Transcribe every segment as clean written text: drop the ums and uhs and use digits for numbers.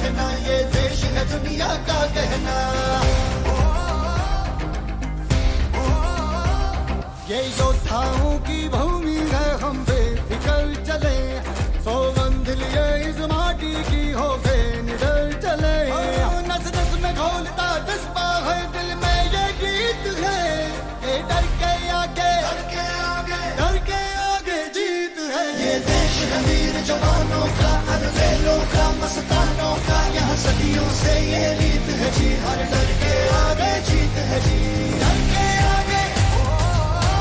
कहना, ये देश है दुनिया का कहना। ये योद्धाओं की भूमि है, हम बेफिक्र चले, सौगंध लिए इस माटी की हो के निडर चले। नस नस में घोलता जज्बा है, दिल में ये गीत है, ये डर के आगे, डर के आगे, डर के आगे जीत है। ये देश है वीर जवानों का, अनवेलों का, मस्तानों का, यहाँ सदियों से ये रीत है जी, हर डर के आगे जीत है जी। डर के आगे,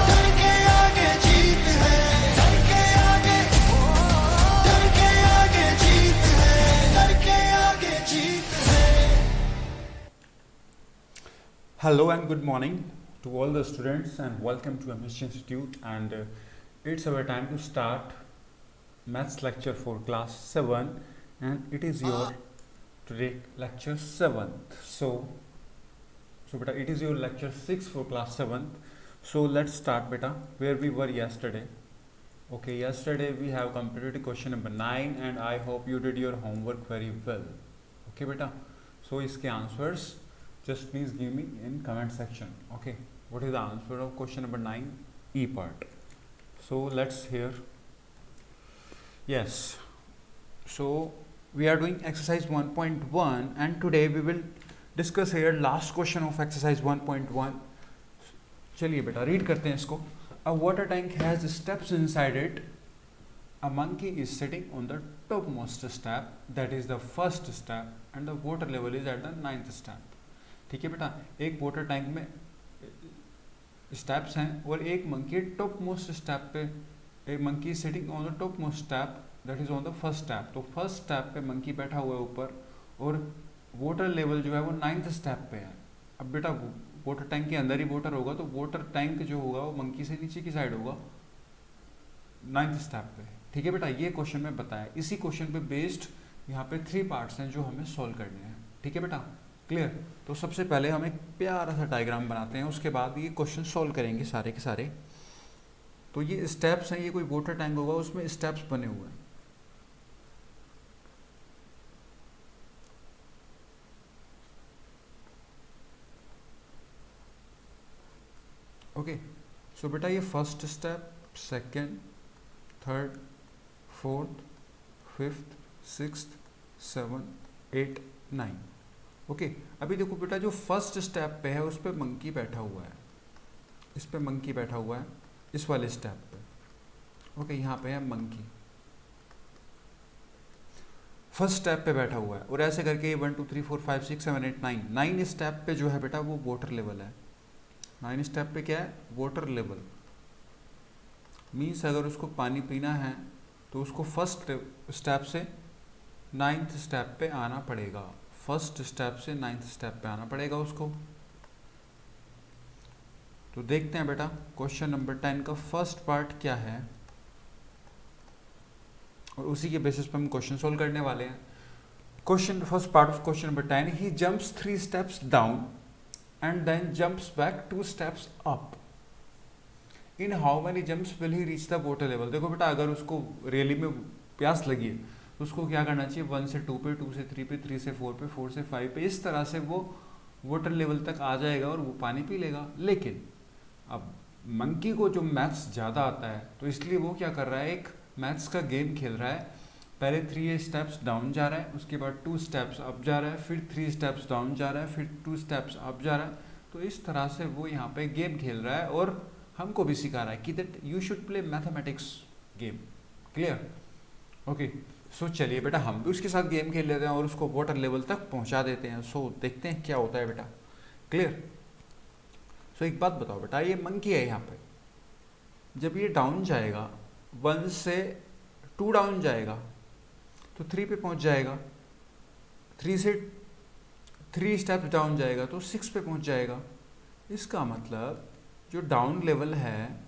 डर के आगे जीत है, डर के आगे, डर के आगे जीत है, डर के आगे जीत है। Hello and good morning to all the students and welcome to MSc Institute, and it's our time to start maths lecture for class 7, and it is your today lecture 7th. So beta, it is your lecture 6 for class 7th. So let's start beta where we were yesterday. Okay, yesterday we have completed question number 9 and I hope you did your homework very well. Okay beta, so iske answers just please give me in comment section. Okay, what is the answer of question number 9 E part? So let's hear. Yes, so we are doing exercise 1.1 and today we will discuss here last question of exercise 1.1. चलिए बेटा read करते हैं इसको. A water tank has steps inside it. A monkey is sitting on the topmost step, that is the first step, and the water level is at the 9th step. ठीक है बेटा, एक water tank में steps हैं और एक monkey top most step पे, एक monkey sitting on the top most step, that is on the first step. तो फर्स्ट स्टेप पे मंकी बैठा हुआ है ऊपर और वाटर लेवल जो है वो 9th स्टेप पे है. अब बेटा वाटर टैंक के अंदर ही वाटर होगा तो वाटर टैंक जो होगा वो मंकी से नीचे की साइड होगा 9th स्टेप पे. ठीक है बेटा, ये क्वेश्चन में बताया. इसी क्वेश्चन पे बेस्ड यहाँ पे 3 पार्ट्स हैं जो हमें सॉल्व करने हैं. ठीक है बेटा, क्लियर. तो सबसे पहले हम एक प्यारा सा डायग्राम बनाते हैं, उसके बाद ये क्वेश्चन सॉल्व करेंगे सारे के सारे. तो ये स्टेप्स हैं, ये कोई वाटर टैंक होगा उसमें स्टेप्स बने हुए हैं. ओके, सो बेटा ये first step, second, third, fourth, fifth, sixth, 7, 8, 9. Okay, अभी देखो बेटा जो फर्स्ट स्टेप पे है उस पे मंकी बैठा हुआ है, इस पे मंकी बैठा हुआ है इस वाले स्टेप पे. ओके, यहाँ पे है मंकी फर्स्ट स्टेप पे बैठा हुआ है और ऐसे करके 1 2 3 4 5 6 7 8 9 9 स्टेप पे जो है बेटा वो वाटर लेवल है. 9 स्टेप पे क्या है? Water level. मीन्स अगर उसको पानी पीना है तो उसको फर्स्ट स्टेप से 9th स्टेप पे आना पड़ेगा. फर्स्ट स्टेप से 9th स्टेप पे आना पड़ेगा उसको. तो देखते हैं बेटा क्वेश्चन नंबर 10 का फर्स्ट पार्ट क्या है और उसी के बेसिस पे हम क्वेश्चन सोल्व करने वाले हैं. Question first part of question number 10, he jumps 3 steps down and then jumps back 2 steps up. In how many jumps will he reach the water level? देखो बेटा अगर उसको रियली में प्यास लगी है तो उसको क्या करना चाहिए? 1 से 2 पे, 2 से 3 पे, 3 से 4 पे, 4 से 5 पे, इस तरह से वो वाटर लेवल तक आ जाएगा और वो पानी पी लेगा. लेकिन अब मंकी को जो मैथ्स ज़्यादा आता है तो इसलिए वो क्या कर रहा है, एक मैथ्स का गेम खेल रहा है. पहले 3 स्टेप्स डाउन जा रहा है, उसके बाद 2 स्टेप्स अप जा रहा है, फिर 3 स्टेप्स डाउन जा रहा है, फिर 2 स्टेप्स अप जा रहा है. तो इस तरह से वो यहाँ पे गेम खेल रहा है और हमको भी सिखा रहा है कि that you should play mathematics game. Clear? Okay, so चलिए बेटा हम भी उसके साथ गेम खेल लेते हैं और उसको वाटर लेवल तक पहुँचा देते हैं. सो देखते हैं क्या होता है बेटा. क्लियर? सो एक बात बताओ बेटा, ये मंकी है यहाँ पे, जब ये डाउन जाएगा 1 से 2 डाउन जाएगा तो 3 पे पहुंच जाएगा, 3 से 3 स्टेप्स डाउन जाएगा तो 6 पे पहुंच जाएगा. इसका मतलब जो डाउन लेवल है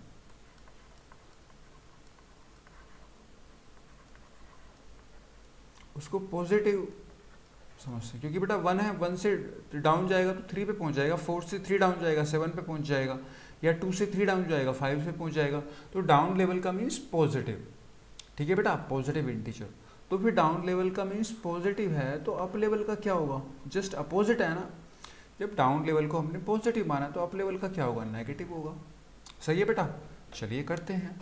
उसको पॉजिटिव समझते, क्योंकि बेटा 1 है, 1 से डाउन जाएगा तो 3 पे पहुंच जाएगा, 4 से 3 डाउन जाएगा 7 पे पहुंच जाएगा, या 2 से 3 डाउन जाएगा 5 पे पहुंच जाएगा. तो डाउन लेवल का मीन्स पॉजिटिव. ठीक है बेटा, पॉजिटिव इंटीजर. तो फिर डाउन लेवल का मीन्स पॉजिटिव है, तो अप लेवल का क्या होगा, जस्ट अपोजिट है ना। जब डाउन लेवल को हमने पॉजिटिव माना तो अप लेवल का क्या होगा, नेगेटिव होगा। सही है बेटा, चलिए करते हैं।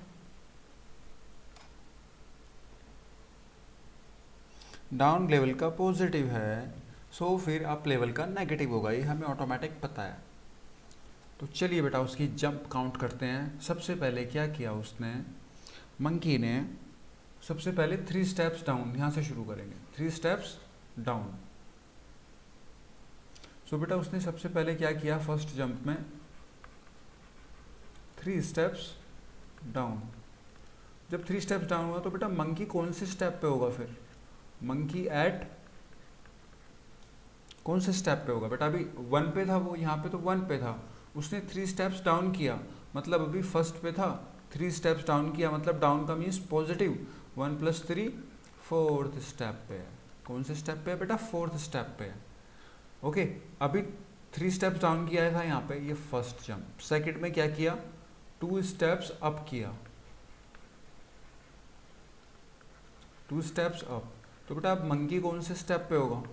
डाउन लेवल का पॉजिटिव है, सो फिर अप लेवल का नेगेटिव होगा, ये हमें ऑटोमेटिक पता है। तो चलिए बेटा उसकी जंप काउंट करते हैं। सबसे पहले क्या किया उसने, मंकी ने सबसे पहले 3 स्टेप्स डाउन, यहाँ से शुरू करेंगे, 3 स्टेप्स डाउन। सो बेटा उसने सबसे पहले क्या किया, फर्स्ट जंप में 3 स्टेप्स डाउन। जब 3 स्टेप्स डाउन हुआ तो बेटा मंकी कौन से स्टेप पे होगा, फिर मंकी एट कौन से स्टेप पे होगा बेटा, अभी 1 पे था वो, यहाँ पे तो 1 पे था, उसने 3 स्टेप्स डाउन किया, मतलब अभी फर्स्ट पे था, 3 स्टेप्स डाउन किया, मतलब डाउन का मीन्स पॉजिटिव, 1 + 3 4th स्टेप पे है। कौन से स्टेप पे है बेटा, 4th स्टेप पे है। ओके, अभी 3 स्टेप्स डाउन किया था यहाँ पे, ये फर्स्ट जंप। सेकंड में क्या किया, 2 स्टेप्स अप किया, 2 स्टेप्स अप। तो बेटा अब मंकी कौन से स्टेप पे होगा,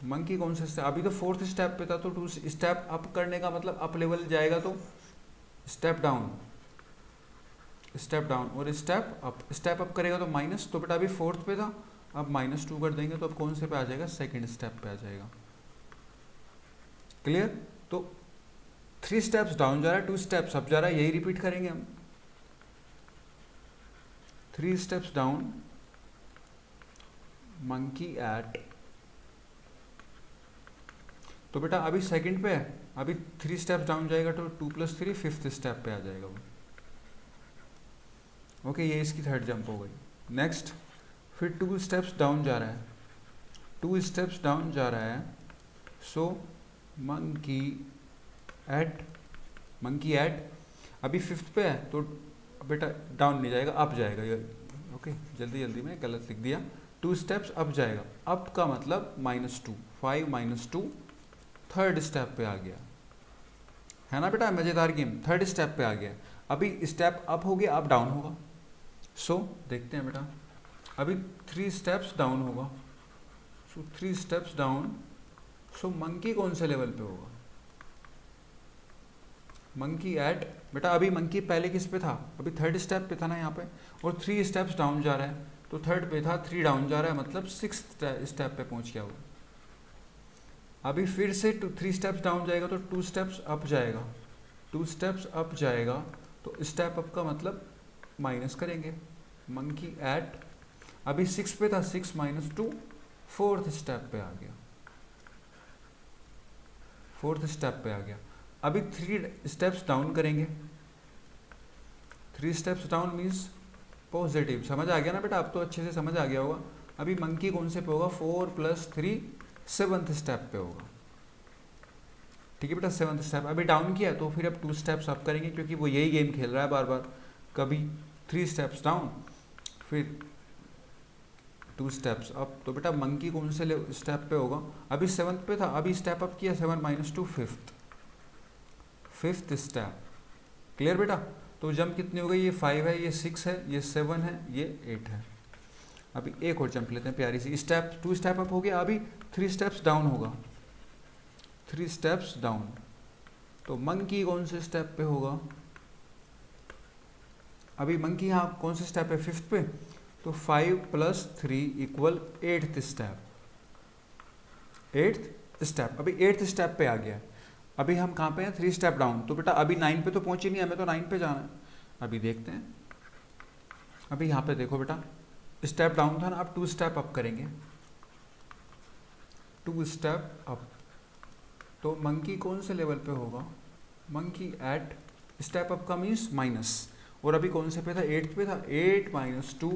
मंकी कौन से स्टेप, अभी तो 4th स्टेप पे था, तो 2 स्टेप अप करने का मतलब अप लेवल जाएगा, तो स्टेप डाउन, स्टेप डाउन और स्टेप अप करेगा तो माइनस। तो बेटा अभी 4th पे था, अब -2 कर देंगे तो अब कौन से पे आ जाएगा, सेकंड स्टेप पे आ जाएगा। क्लियर। तो 3 स्टेप्स डाउन जा रहा है, 2 स्टेप्स अप जा रहा है, यही रिपीट करेंगे हम। 3 स्टेप्स डाउन, मंकी एट, तो बेटा अभी सेकंड पे है, अभी 3 स्टेप्स डाउन जाएगा तो 2 + 3 5th स्टेप पे आ जाएगा वो। ओके, ये इसकी थर्ड जंप हो गई। नेक्स्ट फिर 2 स्टेप्स डाउन जा रहा है, 2 स्टेप्स डाउन जा रहा है, सो मंकी एट, अभी 5th पे है तो बेटा डाउन नहीं जाएगा, अप जाएगा ये। ओके, जल्दी जल्दी में गलत लिख दिया, 2 स्टेप्स अप जाएगा, अप का मतलब -2, 5 - 2 थर्ड स्टेप पे आ गया, है ना बेटा, मजेदार गेम। थर्ड स्टेप पे आ गया, अभी स्टेप अप हो गया, अब डाउन होगा। सो देखते हैं बेटा, अभी 3 स्टेप्स डाउन होगा, सो 3 स्टेप्स डाउन, सो मंकी कौन से लेवल पे होगा, मंकी एट, बेटा अभी मंकी पहले किस पे था, अभी थर्ड स्टेप पे था ना यहाँ पे, और 3 स्टेप्स डाउन जा रहा है, तो थर्ड पे था, 3 डाउन जा रहा है, मतलब 6th स्टेप पे पहुंच गया वो। अभी फिर से 3 स्टेप्स डाउन जाएगा तो 2 स्टेप्स अप जाएगा, 2 स्टेप्स अप जाएगा, तो स्टेप अप का मतलब माइनस करेंगे, मंकी एट, अभी 6 पे था, 6 - 2 4th स्टेप पे आ गया, 4th स्टेप पे आ गया। अभी 3 स्टेप्स डाउन करेंगे, 3 स्टेप्स डाउन मीन्स पॉजिटिव, समझ आ गया ना बेटा, अब तो अच्छे से समझ आ गया होगा। अभी मंकी कौन से पे होगा, 4 + 3 7th स्टेप पे होगा, ठीक है बेटा, 7th स्टेप। अभी डाउन किया तो फिर अब 2 स्टेप्स अप करेंगे, क्योंकि वो यही गेम खेल रहा है बार बार, कभी 3 स्टेप्स डाउन फिर 2 स्टेप्स अप। तो बेटा मंकी कौन से स्टेप पे होगा, अभी 7th पे था, अभी स्टेप अप किया, 7 - 2 5th स्टेप। क्लियर बेटा, तो जंप कितनी हो गई, ये 5 है, ये 6 है, ये 7 है, ये 8 है। अभी एक और जंप लेते हैं प्यारी सी, स्टेप 2 स्टेप अप हो गया, अभी 3 स्टेप्स डाउन होगा, 3 स्टेप्स डाउन, तो मंकी कौन से स्टेप पे होगा, अभी मंकी यहाँ कौन से स्टेप है, 5th पे, तो 5 + 3 = 8th स्टेप, 8th स्टेप। अभी 8th स्टेप पे आ गया, अभी हम कहाँ पे हैं, 3 स्टेप डाउन, तो बेटा अभी 9 पे तो पहुंचे नहीं, हमें तो 9 पे जाना है। अभी देखते हैं, अभी यहाँ पे देखो बेटा, स्टेप डाउन था ना, अब 2 स्टेप अप करेंगे, 2 स्टेप अप, तो मंकी कौन से लेवल पे होगा, मंकी एट, स्टेप अप का मीन्स माइनस, और अभी कौन से पे था, 8th पे था, 8 - 2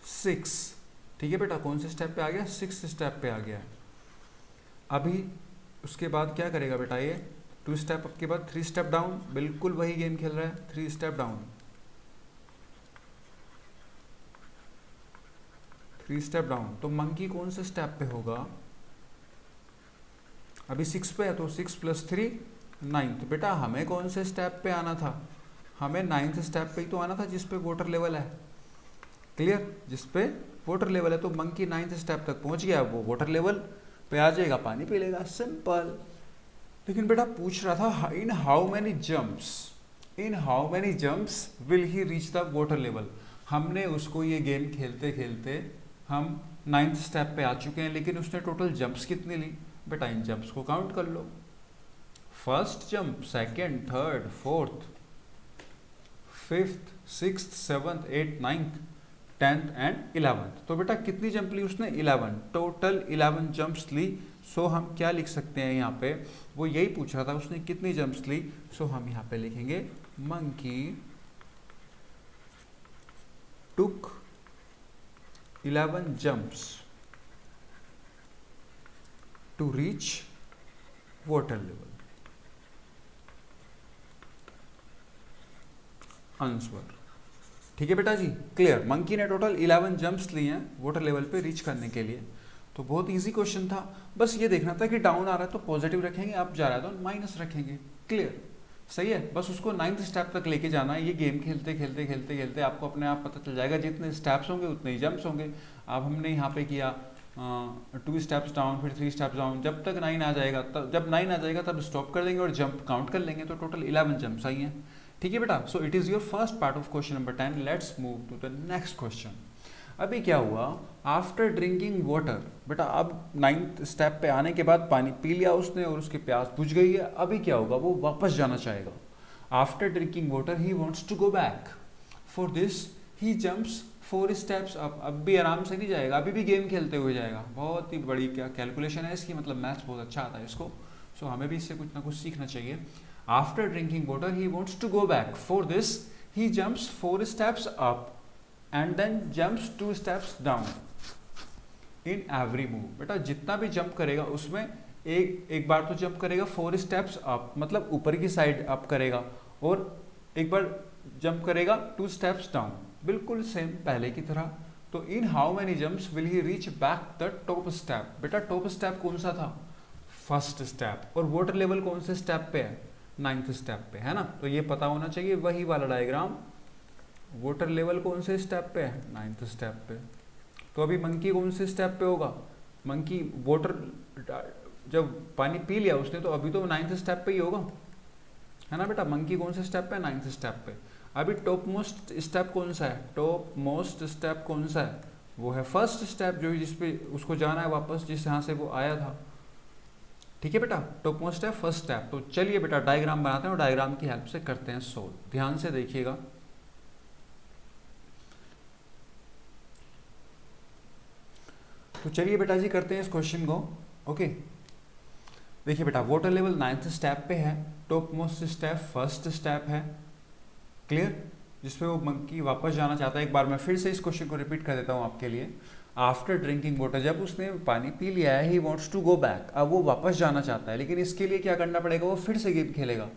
6, ठीक है बेटा, कौन से स्टेप पे आ गया, 6th स्टेप पे आ गया। अभी उसके बाद क्या करेगा बेटा, ये 2 स्टेप अप के बाद 3 स्टेप डाउन, बिल्कुल वही गेम खेल रहा है, 3 स्टेप डाउन, 3 स्टेप डाउन, तो मंकी कौन से स्टेप पे होगा, अभी 6 पे है, तो 6 + 3 9, तो बेटा हमें कौन से स्टेप पे आना था, हमें 9th स्टेप पे ही तो आना था, जिस पे वाटर लेवल है, क्लियर, जिसपे वाटर लेवल है, तो मंकी 9th स्टेप तक पहुंच गया, वो वाटर लेवल पे आ जाएगा, पानी पी लेगा, सिंपल। लेकिन बेटा पूछ रहा था in how many jumps will he reach the water level. हमने उसको ये गेम खेलते खेलते हम 9th स्टेप पे आ चुके हैं, लेकिन उसने टोटल जंप्स कितनी ली? बेटा इन जंप्स को काउंट कर लो, first jump, second, third, fourth, fifth, sixth, seventh, 8th, 9th, 10th and 11th। तो बेटा कितनी जंप ली उसने? 11, टोटल 11 जंप्स ली। सो हम क्या लिख सकते हैं यहाँ पे, वो यही पूछ रहा था उसने कितनी जंप्स ली। सो हम यहाँ पे लिखेंगे monkey took 11 jumps to reach water level. Answer ठीक है बेटा जी, क्लियर। मंकी ने टोटल 11 जंप्स लिए हैं वाटर लेवल पे रीच करने के लिए। तो बहुत इजी क्वेश्चन था, बस ये देखना था कि डाउन आ रहा है तो पॉजिटिव रखेंगे, अप जा रहा है तो माइनस रखेंगे, क्लियर, सही है। बस उसको 9th स्टेप तक लेके जाना है। ये गेम खेलते खेलते खेलते खेलते आपको अपने आप पता चल जाएगा, जितने स्टेप्स होंगे उतने ही जंप्स होंगे। अब हमने यहाँ पे किया 2 स्टेप्स डाउन, फिर 3 स्टेप्स डाउन, जब तक 9 आ जाएगा, तब जब 9 आ जाएगा तब स्टॉप कर देंगे और जंप काउंट कर लेंगे। तो टोटल 11 जंप्स आई हैं, ठीक है बेटा। So it is your first part of question number 10। Let's move to the next question. अभी क्या हुआ, आफ्टर ड्रिंकिंग वाटर, बेटा अब 9th स्टेप पे आने के बाद पानी पी लिया उसने और उसकी प्यास बुझ गई है। अभी क्या होगा, वो वापस जाना चाहेगा। After drinking water he wants to go back, for this he jumps 4 steps up. अब भी आराम से नहीं जाएगा, अभी भी गेम खेलते हुए जाएगा। बहुत ही बड़ी क्या कैलकुलेशन है इसकी, मतलब मैथ्स बहुत अच्छा आता है इसको। सो हमें भी इससे कुछ ना कुछ सीखना चाहिए। After drinking water he wants to go back, for this he jumps 4 steps up and then jumps 2 steps down in every move। बेटा जितना भी जंप करेगा उसमें एक बार तो जंप करेगा 4 steps up, मतलब ऊपर की साइड अप करेगा, और एक बार जंप करेगा 2 steps down, बिल्कुल सेम पहले की तरह। तो in how many jumps will he reach back the top step. बेटा टॉप स्टेप कौन सा था? First step. और वाटर लेवल कौन से स्टेप पे है? 9th स्टेप पे है ना। तो ये पता होना चाहिए, वही वाला डायग्राम। वाटर लेवल कौन से स्टेप पे है? 9th स्टेप पे। तो अभी मंकी कौन से स्टेप पे होगा? मंकी वाटर जब पानी पी लिया उसने तो अभी तो 9th स्टेप पे ही होगा, है ना बेटा। मंकी कौन से स्टेप पे? 9th स्टेप पे। अभी टॉप मोस्ट स्टेप कौन सा है? टॉप मोस्ट स्टेप कौन सा है? वो है फर्स्ट स्टेप, जो जिसपे उसको जाना है वापस, जिस यहाँ से वो आया था, ठीक है बेटा। टॉप मोस्ट है फर्स्ट स्टेप। तो चलिए बेटा डायग्राम बनाते हैं और डायग्राम की हेल्प से करते हैं सोल्व। ध्यान से देखिएगा। तो चलिए बेटा जी करते हैं इस क्वेश्चन को। ओके देखिए बेटा, वाटर लेवल 9th स्टेप पे है, top most step first step है, क्लियर, जिसपे वो मंकी वापस जाना चाहता है। एक बार मैं फिर से इस क्वेश्चन को रिपीट कर देता हूँ आपके लिए। आफ्टर ड्रिंकिंग वाटर, जब उसने पानी पी लिया है, he wants to go back, अब वो वापस जाना चाहता है, लेकिन इसके लिए क्या करना पड़ेगा, वो फिर से गेम खेलेगा।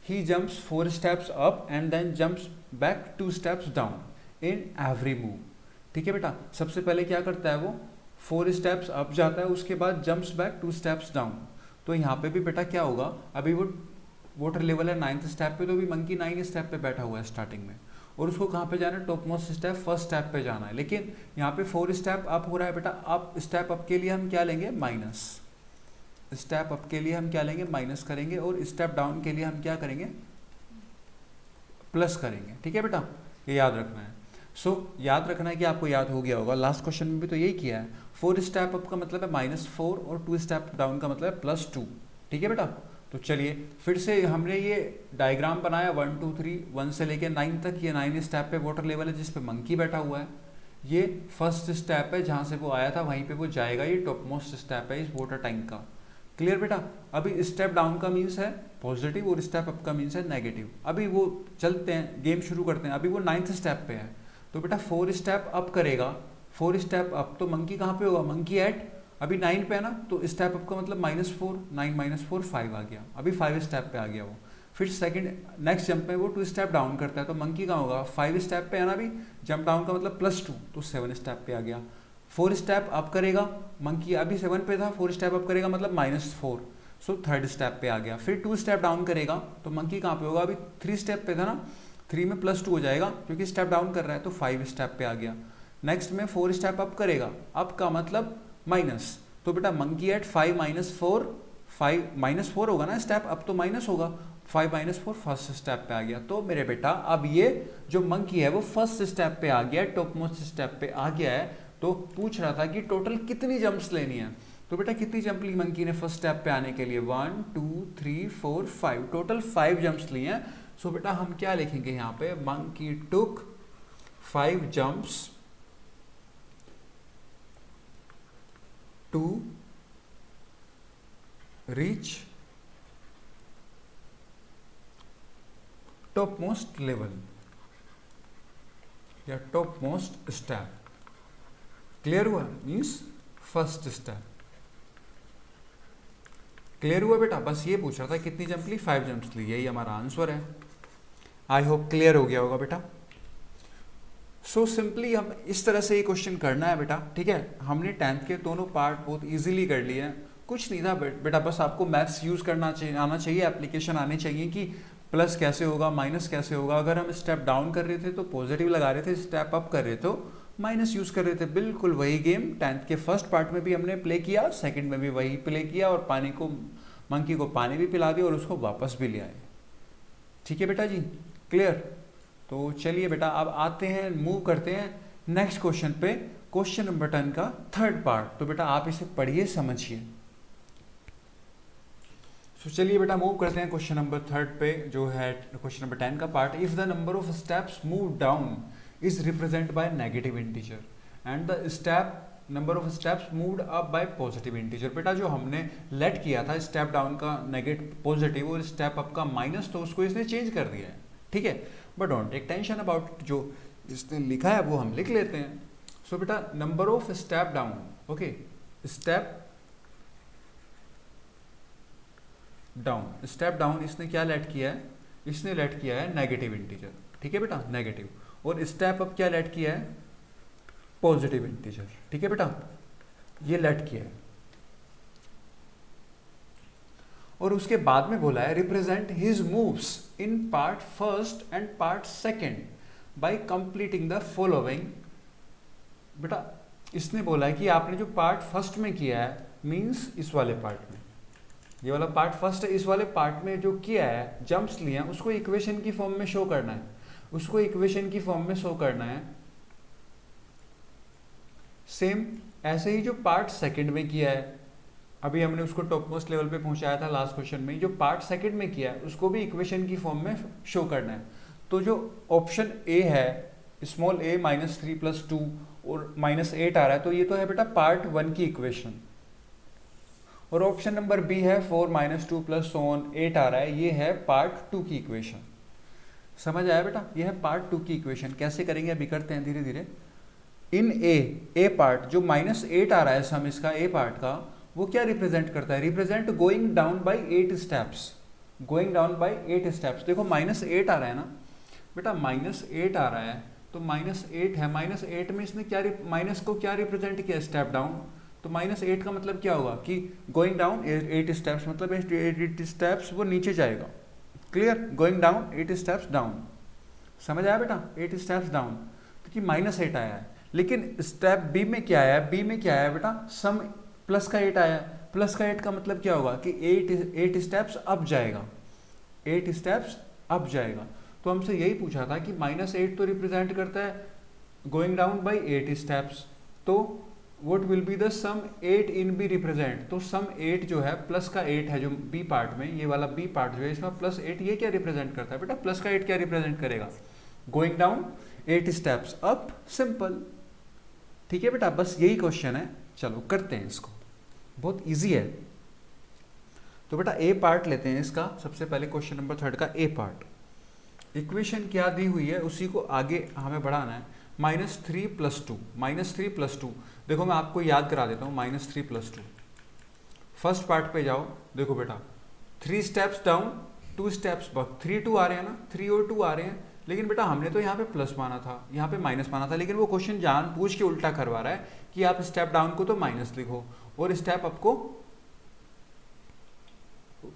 He jumps 4 steps up and then jumps back 2 steps down in every move, ठीक है बेटा। सबसे पहले क्या करता है वो, 4 स्टेप्स अप जाता है, उसके बाद जंप्स बैक 2 स्टेप्स डाउन। तो यहाँ पे भी बेटा क्या होगा, अभी वो वाटर लेवल है 9th स्टेप पे, तो अभी मंकी 9 स्टेप पे बैठा हुआ है स्टार्टिंग में, और उसको कहाँ पे जाना है, top most step first step पे जाना है। लेकिन यहाँ पे 4 स्टेप अप हो रहा है बेटा। अप स्टेप अप के लिए हम क्या लेंगे, माइनस। स्टेप अप के लिए हम क्या लेंगे, माइनस करेंगे, और स्टेप डाउन के लिए हम क्या करेंगे, प्लस करेंगे, ठीक है बेटा। ये याद रखना है। सो याद रखना है कि आपको याद हो गया होगा, लास्ट क्वेश्चन में भी तो यही किया है। 4 स्टेप अप का मतलब है -4 और 2 स्टेप डाउन का मतलब है +2, ठीक है बेटा। तो चलिए फिर से हमने ये डायग्राम बनाया 1 2 3 1 से लेके 9 तक। ये 9 स्टेप पे वाटर लेवल है जिस पे मंकी बैठा हुआ है। ये फर्स्ट स्टेप है, जहाँ से वो आया था वहीं पे वो जाएगा। ये टॉप मोस्ट स्टेप है इस वाटर टैंक का, क्लियर बेटा। अभी स्टेप डाउन का मीन्स है पॉजिटिव और स्टेप अप का मीन्स है नेगेटिव। अभी वो चलते हैं, गेम शुरू करते हैं। अभी वो 9th स्टेप पे है, तो बेटा 4 स्टेप अप करेगा। 4 स्टेप अप, तो मंकी कहाँ पे होगा, मंकी एट अभी 9 पे है ना, तो स्टेप अप का मतलब -4, 9 - 4 5 आ गया। अभी 5 स्टेप पे आ गया वो। फिर सेकंड नेक्स्ट जंप पे वो 2 स्टेप डाउन करता है, तो मंकी कहाँ होगा, 5 स्टेप पे है ना। अभी जंप डाउन का मतलब +2, तो 7 स्टेप पे आ गया। 4 स्टेप अप करेगा मंकी, अभी 7 पे था, 4 स्टेप अप करेगा मतलब -4, सो 3rd स्टेप पे आ गया। फिर 2 स्टेप डाउन करेगा तो मंकी कहाँ पे होगा, अभी 3 स्टेप पे था ना, 3 में +2 हो जाएगा क्योंकि स्टेप डाउन कर रहा है, तो 5 स्टेप पे आ गया। नेक्स्ट में 4 स्टेप अप करेगा, अप का मतलब माइनस, तो बेटा मंकी एट 5 माइनस 4, 5 माइनस 4 होगा ना स्टेप, अब तो माइनस होगा, 5 माइनस 4 फर्स्ट स्टेप पे आ गया। तो मेरे बेटा अब ये जो मंकी है वो फर्स्ट स्टेप पे आ गया, टॉप मोस्ट स्टेप पे आ गया है। तो पूछ रहा था कि टोटल कितनी जंप्स लेनी है, तो बेटा कितनी जंप ली मंकी ने फर्स्ट स्टेप पे आने के लिए, 1 2 3 4 5, टोटल 5 जंप्स ली हैं। सो बेटा हम क्या लिखेंगे यहाँ पे, monkey took 5 jumps to reach top most level या टॉप मोस्ट स्टेप। क्लियर हुआ, मीन्स फर्स्ट स्टेप। क्लियर हुआ बेटा, बस ये पूछ रहा था कितनी जंप ली, 5 जंप्स ली, यही हमारा आंसर है। आई होप क्लियर हो गया होगा बेटा। सो सिंपली हम इस तरह से ये क्वेश्चन करना है बेटा, ठीक है। हमने 10th के दोनों पार्ट बहुत इजीली कर लिए हैं, कुछ नहीं था बेटा, बस आपको मैथ्स यूज करना चाहिए, आना चाहिए, एप्लीकेशन आनी चाहिए कि प्लस कैसे होगा, माइनस कैसे होगा। अगर हम स्टेप डाउन कर रहे थे तो पॉजिटिव लगा रहे थे, स्टेप अप कर रहे थे तो माइनस यूज कर रहे थे। बिल्कुल वही गेम 10th के फर्स्ट पार्ट में भी हमने प्ले किया, सेकंड में भी वही प्ले किया, और पानी को मंकी को पानी भी पिला दिया और उसको वापस भी ले आए। ठीक है बेटा जी, क्लियर। तो चलिए बेटा अब आते हैं, मूव करते हैं नेक्स्ट क्वेश्चन पे, क्वेश्चन नंबर 10 का थर्ड पार्ट। तो बेटा आप इसे पढ़िए, समझिए। तो चलिए बेटा मूव करते हैं क्वेश्चन नंबर 3 पे, जो है क्वेश्चन नंबर 10 का part. If the number of steps move down is represent by negative integer and the step number of steps moved up by positive integer. बेटा जो हमने लेट किया था स्टेप डाउन का नेगेटिव पॉजिटिव और step up का minus, तो उसको इसने चेंज कर दिया है, ठीक है। But don't take tension about जो इसने लिखा है वो हम लिख लेते हैं। सो बेटा number of step down, okay, step down इसने क्या लेट किया है, इसने लेट किया है नेगेटिव इंटीजर, ठीक है बेटा, नेगेटिव। और स्टेप अप क्या लेट किया है, पॉजिटिव इंटीजर, ठीक है बेटा, ये लेट किया है। और उसके बाद में बोला है represent his moves in part first and part second by completing the following. बेटा इसने बोला है कि आपने जो पार्ट फर्स्ट में किया है, मींस इस वाले पार्ट में, ये वाला पार्ट फर्स्ट है, इस वाले पार्ट में जो किया है, जंप्स लिए हैं, उसको इक्वेशन की फॉर्म में शो करना है, उसको इक्वेशन की फॉर्म में शो करना है। सेम ऐसे ही जो पार्ट सेकंड में किया है, अभी हमने उसको टॉप मोस्ट लेवल पे पहुंचाया था लास्ट क्वेश्चन में, जो पार्ट सेकंड में किया है उसको भी इक्वेशन की फॉर्म में शो करना है। तो जो ऑप्शन ए है, स्मॉल a -3 + 2 और -8 आ रहा है, तो ये तो है बेटा पार्ट 1 की इक्वेशन। और ऑप्शन नंबर बी है 4 - 2 + so on 8 आ रहा है, ये है पार्ट 2 की इक्वेशन। समझ आया बेटा, ये है पार्ट 2 की इक्वेशन। कैसे करेंगे अभी करते हैं धीरे धीरे। इन ए पार्ट जो -8 आ रहा है सम इसका ए पार्ट का, वो क्या रिप्रेजेंट करता है, represent going down by 8 steps, going down by 8 steps. देखो -8 आ रहा है ना बेटा, -8 आ रहा है, तो -8 है, -8 में इसने क्या माइनस को क्या रिप्रेजेंट किया, स्टेप डाउन। तो -8 का मतलब क्या होगा कि गोइंग डाउन 8 स्टेप्स, मतलब 8 स्टेप्स वो नीचे जाएगा। Clear, going down 8 steps down. समझ आया बेटा, 8 स्टेप्स डाउन, क्योंकि -8 आया है। लेकिन स्टेप बी में क्या आया, बी में क्या आया बेटा, सम प्लस का 8 आया। प्लस का 8 का मतलब क्या होगा कि 8 स्टेप्स अप जाएगा, 8 स्टेप्स अप जाएगा। तो हमसे यही पूछा था कि -8 तो रिप्रेजेंट करता है गोइंग डाउन बाय 8 स्टेप्स, तो what will be the sum 8 in B represent. तो सम 8 जो है, प्लस का 8 है जो बी पार्ट में, ये वाला बी पार्ट जो है इसमें +8, ये क्या रिप्रेजेंट करता है बेटा, प्लस का 8 क्या रिप्रेजेंट करेगा, going down 8 steps up, simple. ठीक है बेटा, बस यही क्वेश्चन है। चलो करते हैं इसको, बहुत इजी है। तो बेटा ए पार्ट लेते हैं इसका, सबसे पहले क्वेश्चन नंबर 3 का ए पार्ट। इक्वेशन क्या दी हुई है उसी को आगे हमें बढ़ाना है। -3 + 2, -3 + 2। देखो मैं आपको याद करा देता हूँ, -3 + 2। फर्स्ट पार्ट पे जाओ, देखो बेटा 3 स्टेप्स डाउन 2 स्टेप्स अप, 3 2 आ रहे हैं ना, 3 और 2 आ रहे हैं। लेकिन बेटा हमने तो यहाँ पे प्लस माना था, यहाँ पे माइनस माना था, लेकिन वो क्वेश्चन जानबूझ के उल्टा करवा रहा है कि आप स्टेप डाउन को तो माइनस लिखो और स्टेप अप को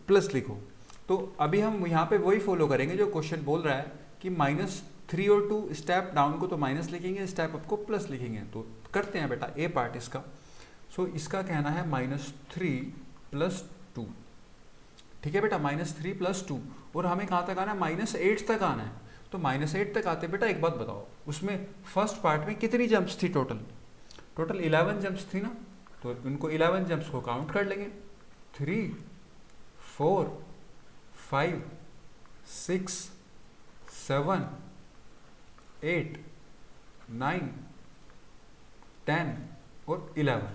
प्लस लिखो। तो अभी हम यहाँ पे वही फॉलो करेंगे जो क्वेश्चन बोल रहा है कि 3 और 2 स्टेप डाउन को तो माइनस लिखेंगे, स्टेप अप को प्लस लिखेंगे। तो करते हैं बेटा ए पार्ट इसका। सो इसका कहना है -3 + 2, ठीक है बेटा, -3 + 2। और हमें कहाँ तक आना है? -8 तक आना है। तो -8 तक आते बेटा एक बात बताओ, उसमें फर्स्ट पार्ट में कितनी जंप्स थी टोटल? टोटल 11 जंप्स थी ना, तो उनको 11 जंप्स को काउंट कर लेंगे। 3 4 5 6 7 8 9 10 और 11,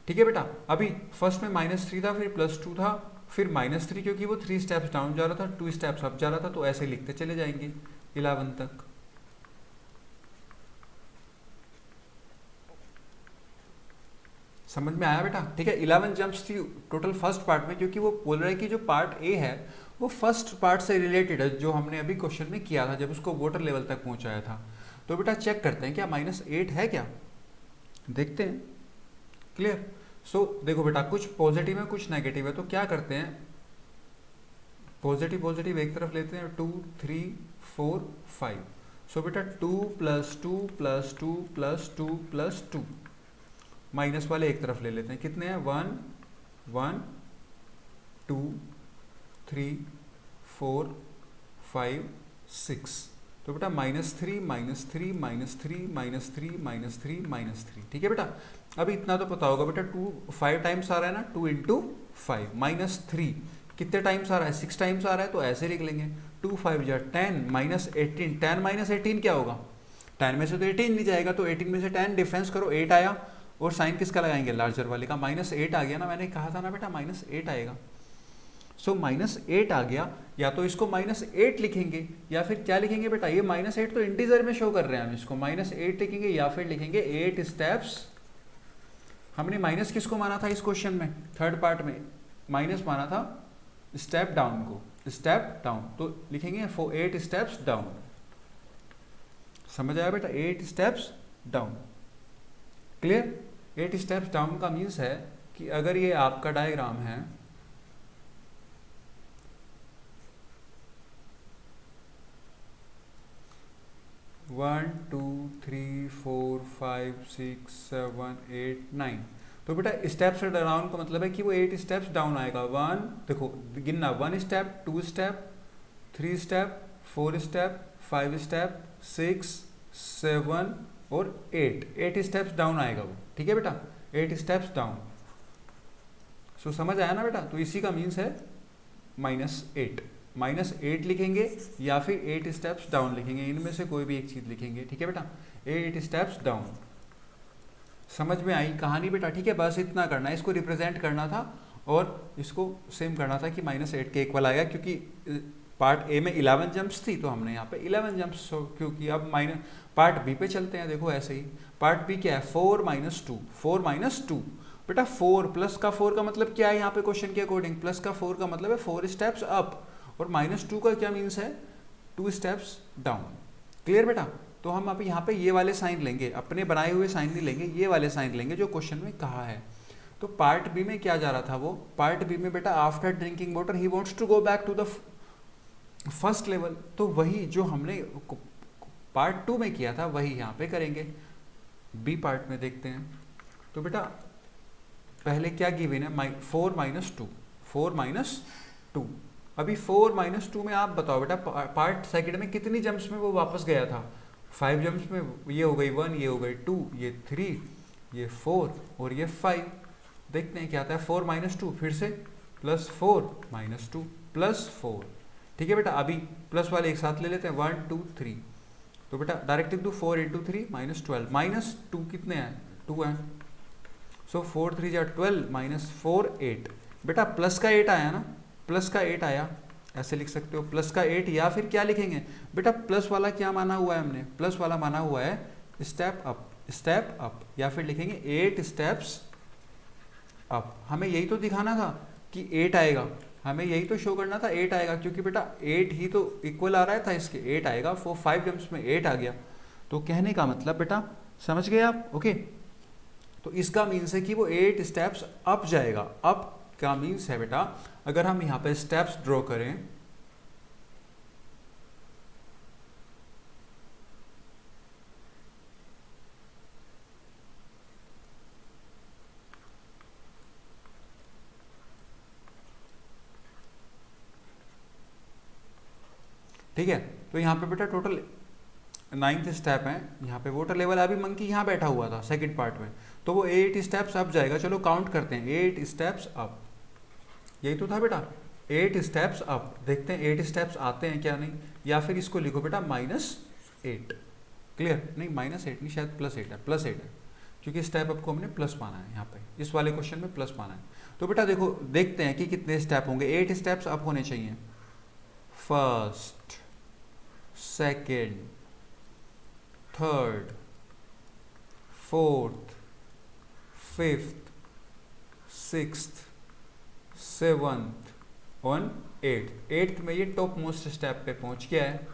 ठीक है बेटा। अभी फर्स्ट में -3 था, फिर +2 था, फिर -3 क्योंकि वो 3 स्टेप्स डाउन जा रहा था, 2 स्टेप्स अप जा रहा था, तो ऐसे लिखते चले जाएंगे 11 तक। समझ में आया बेटा? ठीक है, 11 जंप्स थी टोटल फर्स्ट पार्ट में, क्योंकि वो बोल रहा है कि जो पार्ट ए है वो फर्स्ट पार्ट से रिलेटेड है, जो हमने अभी क्वेश्चन में किया था जब उसको वाटर लेवल तक पहुंचाया था। तो बेटा चेक करते हैं क्या -8 है क्या, देखते हैं। क्लियर? सो देखो बेटा, कुछ पॉजिटिव है कुछ नेगेटिव है, तो क्या करते हैं, पॉजिटिव पॉजिटिव एक तरफ लेते हैं, 2 3 4 5। सो बेटा 2 + 2 + 2 + 2 + 2, माइनस वाले एक तरफ ले लेते हैं। कितने हैं? 1 1 2 3 4 5 6। तो बेटा -3 -3 -3 -3 -3 ठीक है बेटा। अभी इतना तो पता होगा बेटा, 2 5 टाइम्स आ रहा है ना, 2 × 5 -3 कितने टाइम्स आ रहा है? 6 टाइम्स आ रहा है, तो ऐसे लिख लेंगे 2 5 = 10 -18। 10 - 18 क्या होगा? 10 में से तो 18 नहीं जाएगा, तो 18 में से 10 डिफरेंस करो, 8 आया। और साइन किसका लगाएंगे? लार्जर वाले का। -8 आ गया ना, मैंने कहा था ना बेटा -8 आएगा। सो -8 आ गया, या तो इसको -8 लिखेंगे या फिर क्या लिखेंगे बेटा, ये -8 तो इंटीजर में शो कर रहे हैं, हम इसको -8 लिखेंगे या फिर लिखेंगे 8 स्टेप्स। हमने माइनस किसको माना था इस क्वेश्चन में? थर्ड पार्ट में माइनस माना था स्टेप डाउन को, स्टेप डाउन, तो लिखेंगे 8 स्टेप्स डाउन। समझ आया बेटा? 8 steps down. Clear? 8 steps down का मीन्स है कि अगर ये आपका डायग्राम है, वन 2 3 4 5 6 7 8 9, तो बेटा स्टेप्स डाउन का मतलब है कि वो 8 स्टेप्स डाउन आएगा। 1 देखो गिनना, 1 step 2 step 3 step 4 step 5 step 6 7 और 8 स्टेप्स डाउन आएगा वो, ठीक है बेटा, 8 स्टेप्स डाउन। सो समझ आया ना बेटा? तो इसी का मीन्स है -8 -8 लिखेंगे या फिर 8 स्टेप्स डाउन लिखेंगे, इनमें से कोई भी एक चीज लिखेंगे, ठीक है बेटा, 8 स्टेप्स डाउन। समझ में आई कहानी बेटा? ठीक है, बस इतना करना है, इसको रिप्रेजेंट करना था और इसको सेम करना था कि -8 के इक्वल आएगा, क्योंकि पार्ट ए में 11 जंप्स थी तो हमने यहाँ पे 11 जंप्स, क्योंकि अब पार्ट बी पे चलते हैं। देखो ऐसे ही पार्ट बी क्या है, 4 - 2 4 - 2 बेटा, 4 प्लस का 4 का मतलब क्या है यहाँ पे क्वेश्चन के अकॉर्डिंग? प्लस का 4 का मतलब है 4 स्टेप्स अप, और -2 का क्या मीन्स है? 2 स्टेप्स डाउन। क्लियर बेटा? तो हम अभी यहाँ पे ये वाले साइन लेंगे, अपने बनाए हुए साइन नहीं लेंगे, ये वाले साइन लेंगे जो क्वेश्चन में कहा है। तो पार्ट बी में क्या जा रहा था वो? पार्ट बी में बेटा after drinking water he wants to go back to the first level, तो वही जो हमने पार्ट 2 में किया था वही यहाँ पे करेंगे। बी पार्ट में देखते हैं। तो बेटा पहले क्या गिवन है? 4 - 2 4 - 2। अभी 4 - 2 में आप बताओ बेटा, पार्ट सेकंड में कितनी जंप्स में वो वापस गया था? 5 जंप्स में। ये हो गई 1, ये हो गई 2, ये 3, ये 4 और ये 5। देखते हैं क्या आता है। 4 - 2 फिर से +4 - 2 +4, ठीक है बेटा। अभी प्लस वाले एक साथ ले लेते हैं, 1 2 3। तो बेटा डायरेक्ट लिख दो, 4 × 3 -12 -2 कितने हैं? 2 हैं। सो 4 3 = 12 -4 8। बेटा प्लस का 8 आया ना, प्लस का 8 आया, ऐसे लिख सकते हो प्लस का 8, या फिर क्या लिखेंगे बेटा, प्लस वाला क्या माना हुआ है हमने? प्लस वाला माना हुआ है स्टेप अप, या फिर लिखेंगे 8 स्टेप्स अप। हमें यही तो दिखाना था कि 8 आएगा, हमें यही तो शो करना था 8 आएगा, क्योंकि बेटा 8 ही तो इक्वल आ रहा था इसके, 8 आएगा। 5 जंप्स में 8 आ गया, तो कहने का मतलब बेटा समझ गए आप? ओके, तो इसका मीन्स है कि वो 8 स्टेप्स अप जाएगा। अप का मीन्स है बेटा, अगर हम यहाँ पे स्टेप्स ड्रॉ करें, ठीक है। तो यहाँ पे बेटा टोटल 9th स्टेप है, यहाँ पे वाटर लेवल, अभी मंकी यहाँ बैठा हुआ था सेकंड पार्ट में, तो वो 8 स्टेप्स अप जाएगा। चलो काउंट करते हैं, 8 स्टेप्स अप, यही तो था बेटा, 8 स्टेप्स अप। देखते हैं 8 स्टेप्स आते हैं क्या नहीं, या फिर इसको लिखो बेटा -8। क्लियर, नहीं -8 नहीं, शायद +8 है, +8 है, क्योंकि स्टेप अप को हमने प्लस माना है यहाँ पे, इस वाले क्वेश्चन में प्लस माना है। तो बेटा देखो, देखते हैं कि कितने स्टेप होंगे। 8 स्टेप्स अप होने चाहिए, first, second, third, fourth, fifth, sixth, seventh और एट्थ। एट्थ में ये टॉप मोस्ट स्टेप पे पहुंच गया है।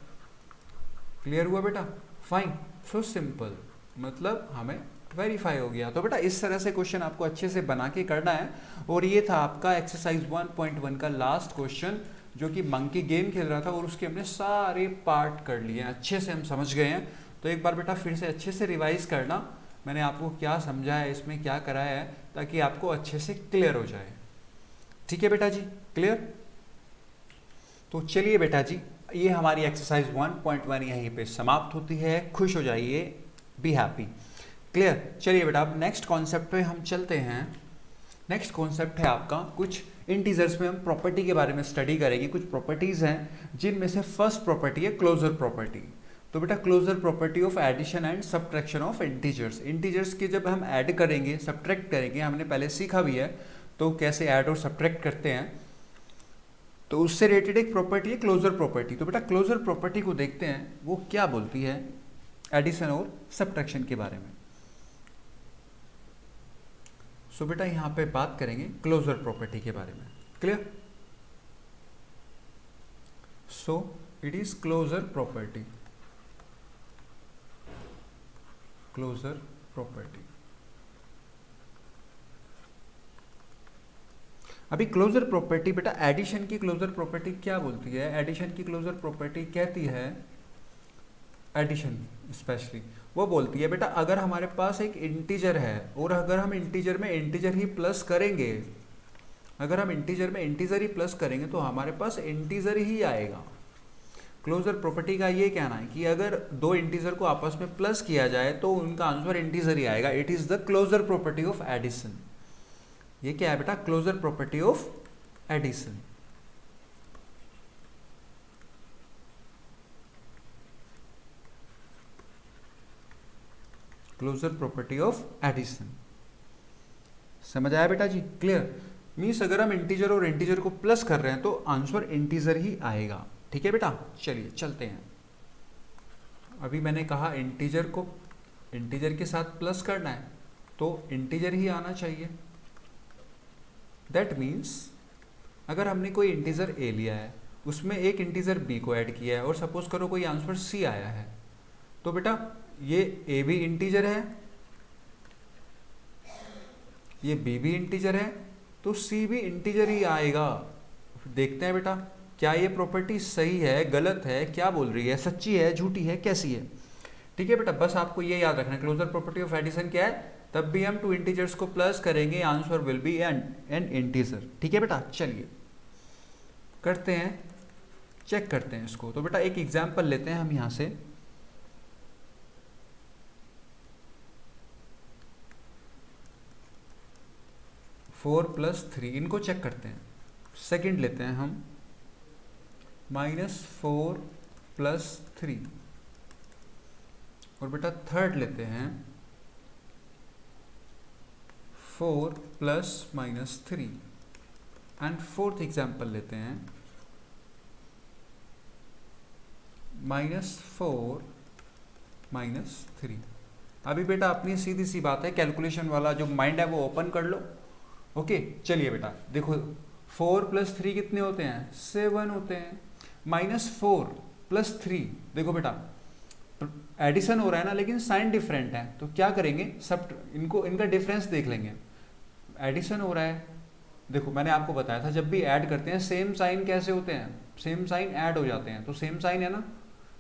क्लियर हुआ बेटा? फाइन, सो सिंपल, मतलब हमें वेरीफाई हो गया। तो बेटा इस तरह से क्वेश्चन आपको अच्छे से बना के करना है। और ये था आपका एक्सरसाइज 1.1 का लास्ट क्वेश्चन, जो कि मंकी गेम खेल रहा था और उसके हमने सारे पार्ट कर लिए हैं, अच्छे से हम समझ गए हैं। तो एक बार बेटा फिर से अच्छे से रिवाइज करना, मैंने आपको क्या समझाया है, इसमें क्या कराया है, ताकि आपको अच्छे से क्लियर हो जाए। ठीक है बेटा जी, क्लियर? तो चलिए बेटा जी, ये हमारी एक्सरसाइज 1.1 यहीं पे समाप्त होती है। खुश हो जाइए, बी हैप्पी। क्लियर? चलिए बेटा अब नेक्स्ट कॉन्सेप्ट पे हम चलते हैं। नेक्स्ट कॉन्सेप्ट है आपका, कुछ इंटीजर्स में हम प्रॉपर्टी के बारे में स्टडी करेंगे। कुछ प्रॉपर्टीज हैं जिनमें से फर्स्ट प्रॉपर्टी है क्लोजर प्रॉपर्टी। तो बेटा closure property of addition and subtraction of integers. Integers के जब हम ऐड करेंगे, सब्ट्रैक्ट करेंगे, हमने पहले सीखा भी है तो कैसे ऐड और सब्ट्रैक्ट करते हैं, तो उससे रिलेटेड एक प्रॉपर्टी है क्लोजर प्रॉपर्टी। तो बेटा क्लोजर प्रॉपर्टी को देखते हैं वो क्या बोलती है एडिशन और सब्ट्रैक्शन के बारे में। सो बेटा यहाँ पे बात करेंगे क्लोजर प्रॉपर्टी के बारे में। Clear? So it is closure property, closure property. अभी क्लोजर प्रॉपर्टी बेटा, एडिशन की क्लोजर प्रॉपर्टी क्या बोलती है? एडिशन की क्लोजर प्रॉपर्टी कहती है, एडिशन स्पेशली वो बोलती है बेटा, अगर हमारे पास एक इंटीजर है और अगर हम इंटीजर में इंटीजर ही प्लस करेंगे, अगर हम इंटीजर में इंटीजर ही प्लस करेंगे तो हमारे पास इंटीजर ही आएगा। क्लोजर प्रॉपर्टी का ये कहना है कि अगर दो इंटीजर को आपस में प्लस किया जाए तो उनका आंसर इंटीजर ही आएगा। It is the closure property of addition. ये क्या है बेटा? Closure property of addition. Closure property of addition, समझ आया बेटा जी? क्लियर? मीन्स अगर हम इंटीजर और इंटीजर को प्लस कर रहे हैं तो आंसर इंटीजर ही आएगा। ठीक है बेटा, चलिए चलते हैं। अभी मैंने कहा इंटीजर को इंटीजर के साथ प्लस करना है तो इंटीजर ही आना चाहिए। दैट मीन्स अगर हमने कोई इंटीजर ए लिया है, उसमें एक इंटीजर बी को ऐड किया है और सपोज करो कोई आंसर सी आया है, तो बेटा ये ए भी इंटीजर है, ये बी भी इंटीजर है, तो सी भी इंटीजर ही आएगा। देखते हैं बेटा क्या ये प्रॉपर्टी सही है, गलत है, क्या बोल रही है, सच्ची है, झूठी है, कैसी है। ठीक है बेटा, बस आपको ये याद रखना है क्लोजर प्रॉपर्टी ऑफ एडिशन क्या है, तब भी हम टू इंटीजर्स को प्लस करेंगे, answer will be N integer. ठीक है बेटा, चलिए करते हैं, चेक करते हैं इसको। तो बेटा एक एग्जाम्पल लेते हैं हम यहां से। फोर प्लस थ्री, इनको चेक करते हैं। सेकंड लेते हैं हम -4 + 3, और बेटा थर्ड लेते हैं 4 + -3, एंड फोर्थ एग्जाम्पल लेते हैं -4 - 3। अभी बेटा अपनी सीधी सी बात है, कैलकुलेशन वाला जो माइंड है वो ओपन कर लो। ओके चलिए बेटा देखो, 4 + 3 कितने होते हैं? 7 होते हैं। -4 + 3, देखो बेटा एडिशन हो रहा है ना, लेकिन साइन डिफरेंट है, तो क्या करेंगे, सब इनका डिफरेंस देख लेंगे। एडिशन हो रहा है, देखो मैंने आपको बताया था जब भी ऐड करते हैं सेम साइन कैसे होते हैं, सेम साइन ऐड हो जाते हैं। तो सेम साइन है ना,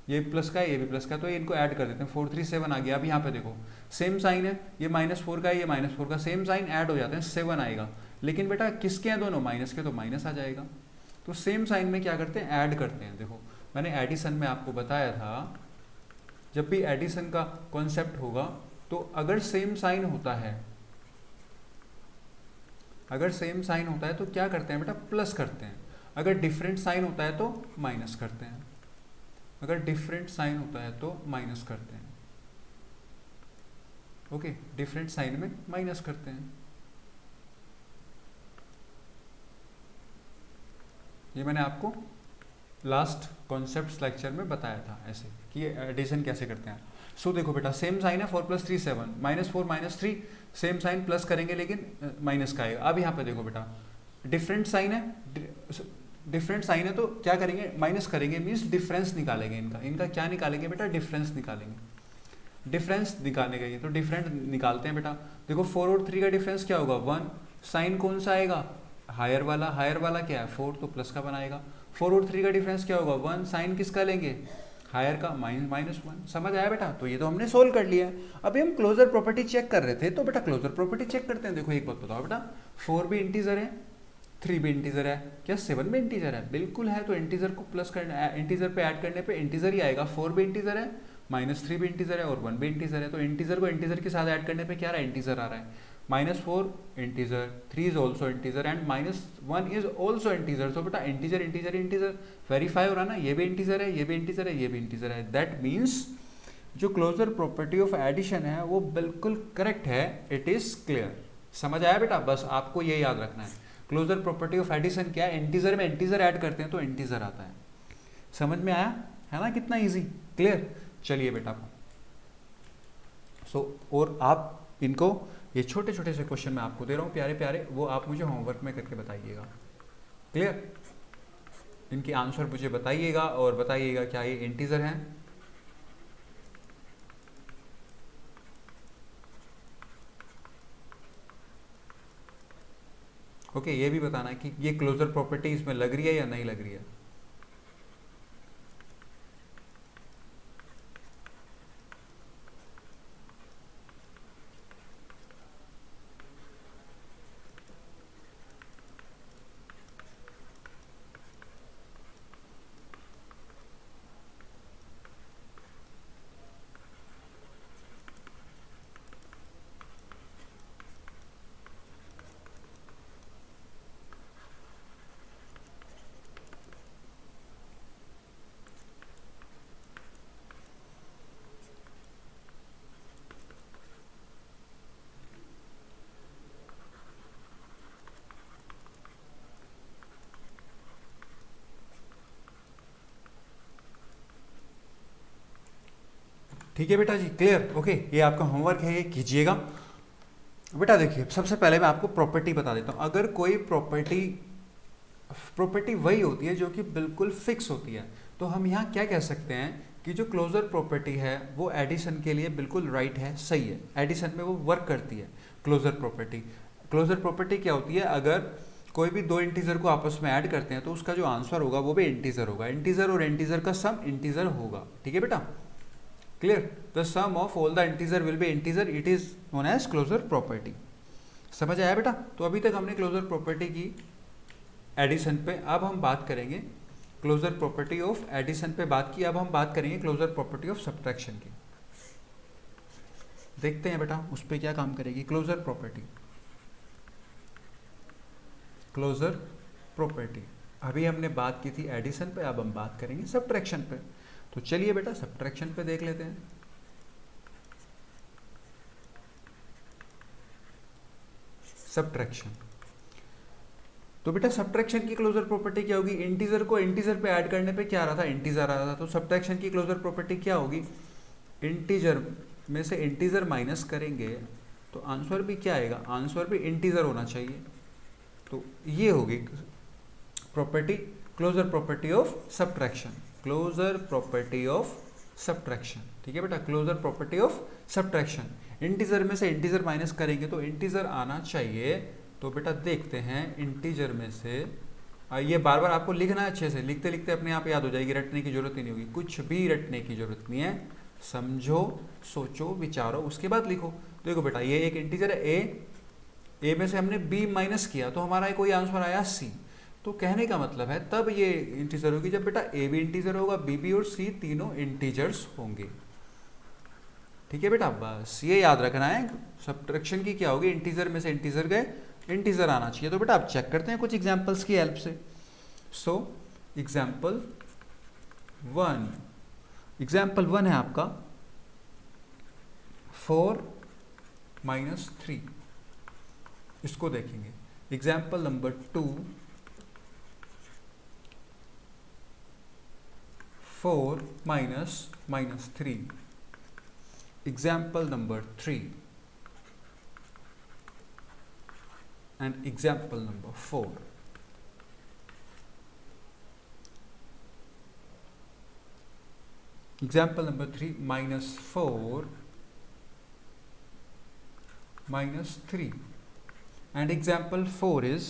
ये प्लस का है, ये भी प्लस का है, तो इनको ऐड कर देते हैं। 4 3 7 आ गया। अब यहाँ पे देखो सेम साइन है, ये -4 का है, ये -4 का, सेम साइन ऐड हो जाते हैं, 7 आएगा। लेकिन बेटा किसके हैं दोनों? माइनस के, तो माइनस आ जाएगा। तो सेम साइन में क्या करते हैं? ऐड करते हैं। देखो मैंने एडिशन में आपको बताया था, जब भी एडिशन का कॉन्सेप्ट होगा तो अगर सेम साइन होता है, अगर सेम साइन होता है तो क्या करते हैं बेटा, प्लस करते हैं। अगर डिफरेंट साइन होता है तो माइनस करते हैं, अगर डिफरेंट साइन होता है तो माइनस करते हैं। ओके, डिफरेंट साइन में माइनस करते हैं। ये मैंने आपको लास्ट कॉन्सेप्ट लेक्चर में बताया था ऐसे कि एडिशन कैसे करते हैं। सो देखो बेटा, सेम साइन है 4 + 3 7, -4 -3, सेम साइन प्लस करेंगे लेकिन माइनस का आएगा। अब यहाँ पे देखो बेटा, डिफरेंट साइन है, डिफरेंट साइन है तो क्या करेंगे, माइनस करेंगे, मीन्स डिफरेंस निकालेंगे। इनका क्या निकालेंगे बेटा, डिफरेंस निकालेंगे। डिफरेंस निकालने गए तो डिफरेंस निकालते हैं बेटा। देखो 4 और 3 का डिफरेंस क्या होगा, 1। साइन कौन सा आएगा, हायर वाला। हायर वाला क्या है, 4, तो प्लस का बनाएगा। 4 और 3 का डिफरेंस क्या होगा, 1। साइन किसका लेंगे, हायर का, -1। समझ आया बेटा। तो ये तो हमने सोल्व कर लिया है। अभी हम क्लोजर प्रॉपर्टी चेक कर रहे थे, तो बेटा क्लोजर प्रॉपर्टी चेक करते हैं। देखो एक बात बताओ बेटा, 4 भी इंटीजर है, 3 भी इंटीजर है, क्या 7 भी इंटीजर है, बिल्कुल है। तो इंटीजर को प्लस करना, इंटीजर पे ऐड करने पे इंटीजर ही आएगा। 4 भी इंटीजर है, -3 भी इंटीजर है और 1 भी इंटीजर है। तो इंटीजर को इंटीजर के साथ ऐड करने पे क्या रहा है, इंटीजर आ रहा है। -4 integer, 3 is also integer and -1 is also integer. तो बेटा इंटीजर इंटीजर इंटीजर वेरीफाई हो रहा ना, ये भी इंटीजर है, ये भी इंटीजर है, ये भी इंटीजर है। दैट मीन्स जो क्लोजर प्रॉपर्टी ऑफ एडिशन है वो बिल्कुल करेक्ट है। It is clear. समझ आया बेटा, बस आपको ये याद रखना है। क्लोजर प्रॉपर्टी ऑफ एडिशन क्या है, इंटीजर में इंटीजर ऐड करते हैं तो इंटीजर आता है। समझ में आया है ना, कितना इजी, क्लियर। चलिए बेटा, और आप इनको, ये छोटे छोटे से क्वेश्चन मैं आपको दे रहा हूँ प्यारे प्यारे, वो आप मुझे होमवर्क में करके बताइएगा। क्लियर, इनकी आंसर मुझे बताइएगा और बताइएगा क्या ये इंटीजर हैं। ओके, ये भी बताना है कि ये क्लोजर प्रॉपर्टी इसमें लग रही है या नहीं लग रही है। ठीक है बेटा जी, क्लियर। ओके, ये आपका होमवर्क है, ये कीजिएगा बेटा। देखिए सबसे पहले मैं आपको प्रॉपर्टी बता देता हूँ। अगर कोई प्रॉपर्टी वही होती है जो कि बिल्कुल फिक्स होती है, तो हम यहाँ क्या कह सकते हैं कि जो क्लोजर प्रॉपर्टी है वो एडिशन के लिए बिल्कुल राइट है, सही है। एडिशन में वो वर्क करती है क्लोजर प्रॉपर्टी। क्लोजर प्रॉपर्टी क्या होती है, अगर कोई भी दो इंटीजर को आपस में ऐड करते हैं तो उसका जो आंसर होगा वो भी इंटीजर होगा। इंटीजर और इंटीजर का सम इंटीजर होगा। ठीक है बेटा, clear. The sum of all the integer will be integer, it is known as closure property. समझ आया बेटा। तो अभी तक हमने क्लोजर प्रॉपर्टी की एडिशन पे, अब हम बात करेंगे क्लोजर प्रॉपर्टी ऑफ एडिशन पे बात की, अब हम बात करेंगे क्लोजर प्रॉपर्टी ऑफ सब्ट्रैक्शन की। देखते हैं बेटा उस पर क्या काम करेगी क्लोजर प्रॉपर्टी। क्लोजर प्रॉपर्टी, अभी हमने बात की थी एडिशन पे, अब हम बात करेंगे सब्ट्रैक्शन पे। तो चलिए बेटा सब्ट्रैक्शन पे देख लेते हैं। सब्ट्रैक्शन, तो बेटा सब्ट्रैक्शन की क्लोजर प्रॉपर्टी क्या होगी, इंटीजर को इंटीजर पे ऐड करने पे क्या आ रहा था, इंटीजर आ रहा था। तो सब्ट्रैक्शन की क्लोजर प्रॉपर्टी क्या होगी, इंटीजर में से इंटीजर माइनस करेंगे तो आंसर भी क्या आएगा, आंसर भी इंटीजर होना चाहिए। तो ये होगी property, closure property of subtraction. Closure property of subtraction, ठीक है बेटा, closure property of subtraction. Integer में से इंटीजर माइनस करेंगे तो इंटीजर आना चाहिए। तो बेटा देखते हैं इंटीजर में से, ये बार बार आपको लिखना है, अच्छे से लिखते लिखते अपने आप याद हो जाएगी, रटने की जरूरत ही नहीं होगी, कुछ भी रटने की जरूरत नहीं है। समझो, सोचो, विचारो, उसके बाद लिखो। देखो बेटा ये एक इंटीजर है ए में से हमने बी माइनस किया तो हमारा कोई आंसर आया सी। तो कहने का मतलब है तब ये इंटीजर होगी जब बेटा ए भी इंटीजर होगा, बी भी और सी तीनों इंटीजर्स होंगे। ठीक है बेटा, बस ये याद रखना है। सब्ट्रैक्शन की क्या होगी, इंटीजर में से इंटीजर गए, इंटीजर आना चाहिए। तो बेटा आप चेक करते हैं कुछ एग्जांपल्स की हेल्प से। सो एग्जांपल 1 है आपका 4 - 3, इसको देखेंगे। Example number 2 4 - -3। Example number 3 and example number 4। Example number 3 -4 - 3 and example 4 is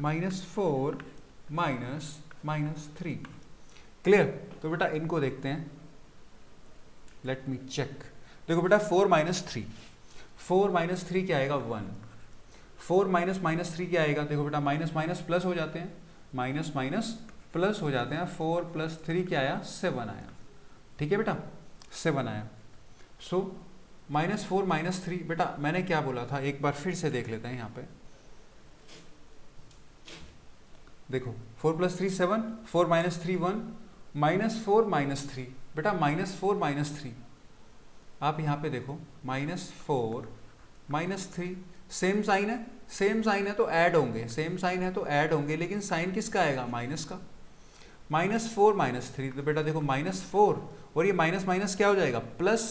-4 - -3। Clear? तो बेटा इनको देखते हैं, लेट मी चेक। देखो बेटा 4 - 3, 4 - 3 क्या आएगा 1, 4 - -3 क्या आएगा, देखो बेटा माइनस माइनस प्लस हो जाते हैं, माइनस माइनस प्लस हो जाते हैं। 4 + 3 क्या आया 7 आया। ठीक है बेटा 7 आया। सो -4 - 3, बेटा मैंने क्या बोला था एक बार फिर से देख लेते हैं यहाँ पे। देखो 4 + 3 7, 4 - 3 1, -4 - 3, बेटा -4 - 3। आप यहाँ पे देखो -4 - 3 सेम साइन है, सेम साइन है तो ऐड होंगे, सेम साइन है तो ऐड होंगे, लेकिन साइन किसका आएगा माइनस का। -4 - 3 तो बेटा देखो -4 और ये माइनस माइनस क्या हो जाएगा प्लस।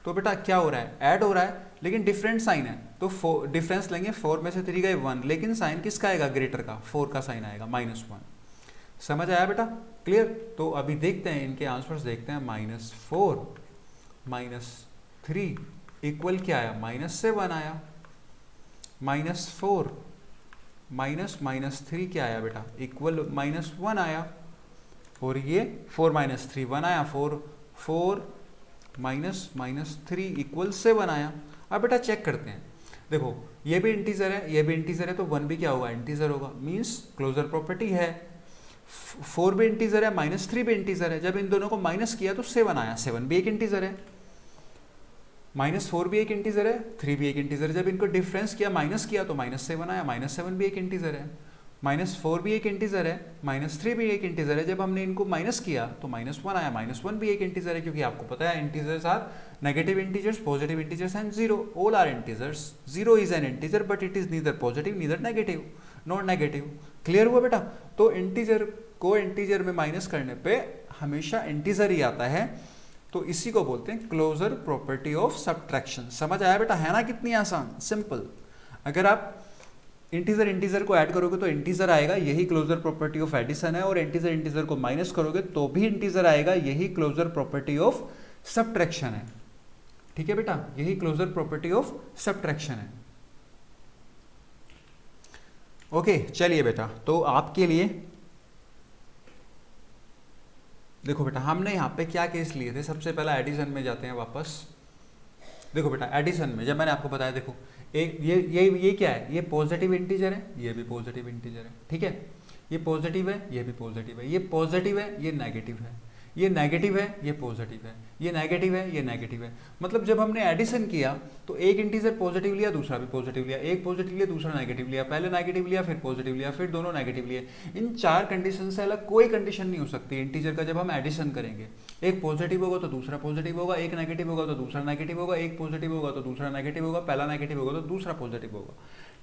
तो बेटा क्या हो रहा है ऐड हो रहा है, लेकिन डिफरेंट साइन है तो डिफरेंस लेंगे, 4 में से 3 गए 1, लेकिन साइन किसका आएगा ग्रेटर का, 4 का साइन आएगा -1। समझ आया बेटा? क्लियर? तो अभी देखते हैं इनके आंसर्स देखते हैं। -4 - 3 इक्वल क्या आया -7 आया। -4 - -3 क्या आया बेटा इक्वल -1 आया। और ये 4 - 3 1 आया, 4 -3 इक्वल 7 आया। अब बेटा चेक करते हैं, देखो ये भी इंटीजर है, ये भी इंटीजर है, तो 1 भी क्या होगा इंटीजर होगा, मींस क्लोजर प्रॉपर्टी है। 4 भी इंटीजर है, -3 भी इंटीजर है, जब इन दोनों को माइनस किया तो 7 आया। 7 भी एक इंटीजर है, -4 भी एक इंटीजर है, 3 भी एक इंटीजर है, जब इनको डिफरेंस किया माइनस किया तो -7 आया। -7 भी एक इंटीजर है, -4 भी एक इंटीजर है, -3 भी एक इंटीजर है, जब हमने इनको माइनस किया तो -1 आया। -1 भी एक इंटीजर है, क्योंकि आपको पता है integers are negative integers, positive integers and zero, all are integers. Zero is an integer but it is neither positive neither negative, not negative. Clear हुआ बेटा? तो इंटीजर को इंटीजर में माइनस करने पे हमेशा इंटीजर ही आता है, तो इसी को बोलते हैं क्लोजर प्रॉपर्टी ऑफ सब्ट्रैक्शन। समझ आया बेटा? है ना कितनी आसान, सिंपल। अगर आप इंटीजर इंटीजर को ऐड करोगे तो इंटीजर आएगा, यही क्लोजर प्रॉपर्टी ऑफ एडिशन है, और इंटीजर इंटीजर को माइनस करोगे तो भी इंटीजर आएगा, यही क्लोजर प्रॉपर्टी ऑफ सब्ट्रैक्शन है। ठीक है बेटा, यही क्लोजर प्रॉपर्टी ऑफ सब्ट्रैक्शन है। ओके चलिए बेटा, तो आपके लिए देखो बेटा हमने यहाँ पे क्या केस लिए थे। सबसे पहला एडिशन में जाते हैं वापस। देखो बेटा एडिशन में जब मैंने आपको बताया, देखो एक ये क्या है, ये पॉजिटिव इंटीजर है, ये भी पॉजिटिव इंटीजर है। ठीक है, ये पॉजिटिव है, ये भी पॉजिटिव है, ये पॉजिटिव है, ये नेगेटिव है, ये नेगेटिव है, ये पॉजिटिव है, ये नेगेटिव है, ये नेगेटिव है। मतलब जब हमने एडिशन किया तो एक इंटीजर पॉजिटिव लिया, दूसरा भी पॉजिटिव लिया, एक पॉजिटिव लिया, दूसरा नेगेटिव लिया, पहले नेगेटिव लिया, फिर पॉजिटिव लिया, फिर दोनों नेगेटिव लिए। इन 4 कंडीशन से अलग कोई कंडीशन नहीं हो सकती इंटीजर का जब हम एडिशन करेंगे। एक पॉजिटिव होगा तो दूसरा पॉजिटिव होगा, एक नेगेटिव होगा तो दूसरा नेगेटिव होगा, एक पॉजिटिव होगा तो दूसरा नेगेटिव होगा, पहला नेगेटिव होगा तो दूसरा पॉजिटिव होगा।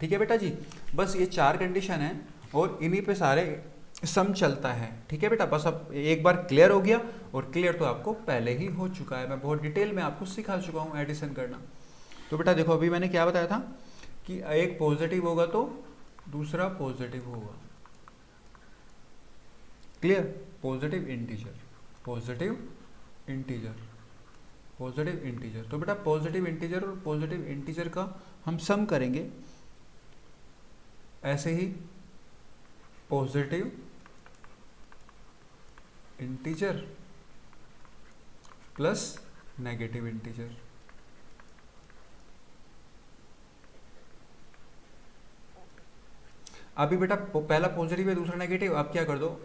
ठीक है बेटा जी, बस ये 4 कंडीशन है और इन्हीं पे सारे सम चलता है। ठीक है बेटा, बस अब एक बार क्लियर हो गया, और क्लियर तो आपको पहले ही हो चुका है, मैं बहुत डिटेल में आपको सिखा चुका हूँ एडिशन करना। तो बेटा देखो अभी मैंने क्या बताया था कि एक पॉजिटिव होगा तो दूसरा पॉजिटिव होगा। Clear? Positive integer, positive integer, positive integer. तो बेटा पॉजिटिव इंटीजर और पॉजिटिव इंटीजर का हम सम करेंगे ऐसे ही, positive integer plus negative integer. अभी बेटा पहला पॉजिटिव है दूसरा नेगेटिव, अब क्या कर दो,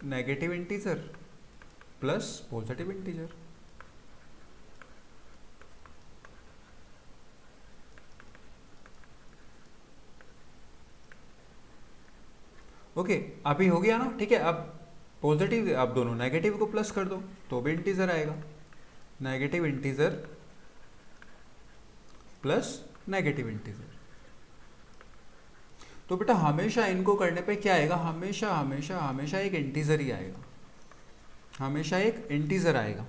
negative integer plus positive integer. Okay अभी हो गया ना, ठीक है। अब पॉजिटिव, अब दोनों नेगेटिव को प्लस कर दो तो भी इंटीजर आएगा, negative integer plus negative integer. तो बेटा हमेशा इनको करने पे क्या आएगा, हमेशा हमेशा हमेशा एक इंटीजर ही आएगा, हमेशा एक इंटीजर आएगा।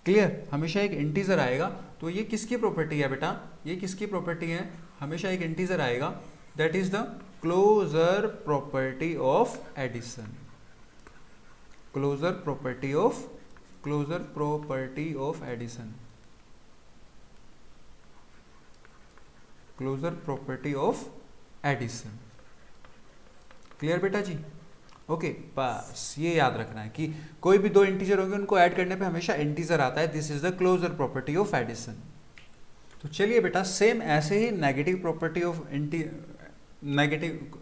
क्लियर, हमेशा एक इंटीजर आएगा। तो ये किसकी प्रॉपर्टी है बेटा, ये किसकी प्रॉपर्टी है, हमेशा एक इंटीजर आएगा। That is the closure property of addition, closure property of, closure property of addition, closure property of addition. Clear बेटा जी, ओके बस ये याद रखना है कि कोई भी दो इंटीजर होंगे उनको ऐड करने पे हमेशा इंटीजर आता है। This is the closure property of addition. तो चलिए बेटा सेम ऐसे ही negative property of negative,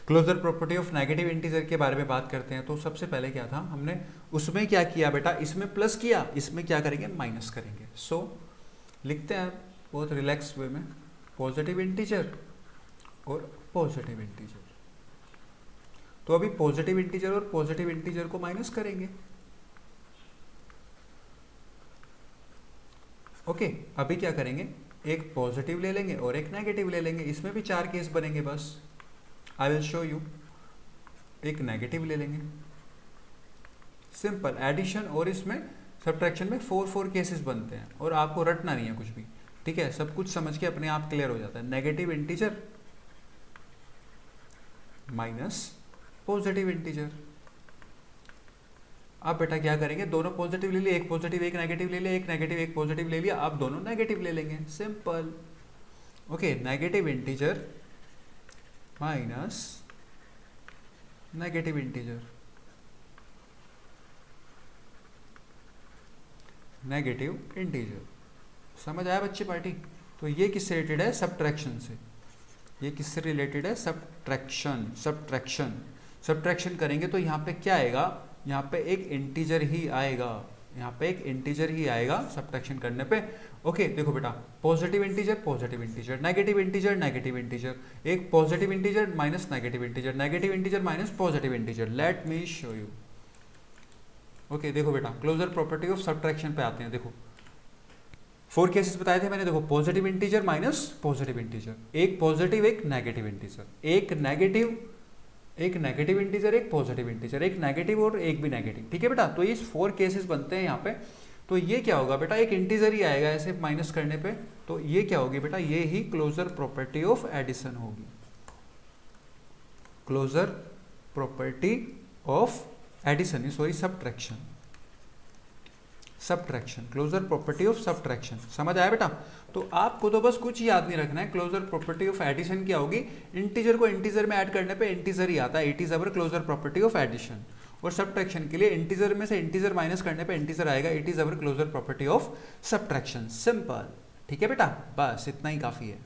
closure property of negative integer के बारे में बात करते हैं। तो सबसे पहले क्या था, हमने उसमें क्या किया बेटा, इसमें प्लस किया, इसमें क्या करेंगे, माइनस करेंगे। सो लिखते हैं बहुत रिलैक्स वे में, पॉजिटिव इंटीजर और पॉजिटिव इंटीजर। तो अभी पॉजिटिव इंटीजर और पॉजिटिव इंटीजर को माइनस करेंगे। ओके अभी क्या करेंगे, एक पॉजिटिव ले लेंगे और एक नेगेटिव ले लेंगे। इसमें भी 4 केस बनेंगे बस, आई विल शो यू। एक नेगेटिव ले लेंगे, सिंपल एडिशन, और इसमें सब्ट्रैक्शन में 4 केसेस बनते हैं और आपको रटना नहीं है कुछ भी, ठीक है। सब कुछ समझ के अपने आप क्लियर हो जाता है। Negative integer minus positive integer. अब बेटा क्या करेंगे, दोनों पॉजिटिव ले लिए, एक पॉजिटिव एक नेगेटिव ले लिया, एक नेगेटिव एक पॉजिटिव ले लिया, अब दोनों नेगेटिव ले लेंगे, simple. Okay negative integer minus negative integer, negative integer. समझ आया बच्चे पार्टी। तो ये किससे रिलेटेड है, सब्ट्रैक्शन से। ये किससे रिलेटेड है, सब्ट्रैक्शन। सब्ट्रैक्शन सब्ट्रैक्शन करेंगे तो यहाँ पे क्या आएगा, यहाँ पे एक इंटीजर ही आएगा, यहाँ पे एक इंटीजर ही आएगा सब्ट्रैक्शन करने पे। ओके देखो बेटा, positive integer positive integer, negative integer negative integer, एक positive integer minus negative integer, negative integer minus positive integer. Let me show you. Okay देखो बेटा, क्लोजर प्रॉपर्टी ऑफ सब्ट्रैक्शन पे आते हैं। देखो 4 केसेस बताए थे मैंने। देखो positive integer minus positive integer, एक पॉजिटिव एक नेगेटिव इंटीजर, एक नेगेटिव इंटीजर, एक पॉजिटिव इंटीजर, एक नेगेटिव और एक भी नेगेटिव, ठीक है बेटा। तो ये 4 केसेस बनते हैं यहाँ पे। तो ये क्या होगा बेटा, एक इंटीजर ही आएगा ऐसे माइनस करने पे। तो ये क्या होगी बेटा, ये ही क्लोजर प्रॉपर्टी ऑफ एडिशन होगी, closure property of addition, sorry subtraction, subtraction, closure property of subtraction. समझ आया बेटा। तो आपको तो बस कुछ याद नहीं रखना है। क्लोजर प्रॉपर्टी ऑफ एडिशन क्या होगी, इंटीजर को इंटीजर में ऐड करने पे इंटीजर ही आता है, it is our closure property of addition. और सब्ट्रैक्शन के लिए इंटीजर में से इंटीजर माइनस करने पे इंटीजर आएगा, it is our closure property of subtraction. Simple, ठीक है बेटा, बस इतना ही काफी है।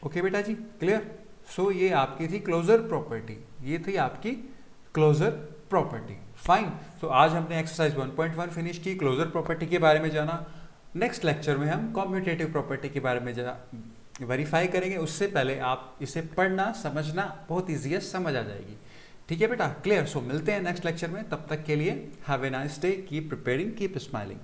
ओके बेटा जी, क्लियर। सो ये आपकी थी क्लोजर प्रॉपर्टी, ये थी आपकी क्लोजर प्रॉपर्टी। फाइन। तो आज हमने एक्सरसाइज 1.1 फिनिश की, क्लोजर प्रॉपर्टी के बारे में जाना। नेक्स्ट लेक्चर में हम कॉम्यूटेटिव प्रॉपर्टी के बारे में वेरीफाई करेंगे। उससे पहले आप इसे पढ़ना समझना बहुत ईजी है, समझ आ जाएगी, ठीक है बेटा, क्लियर। सो मिलते हैं नेक्स्ट लेक्चर में, तब तक के लिए have a nice day, keep preparing, keep smiling.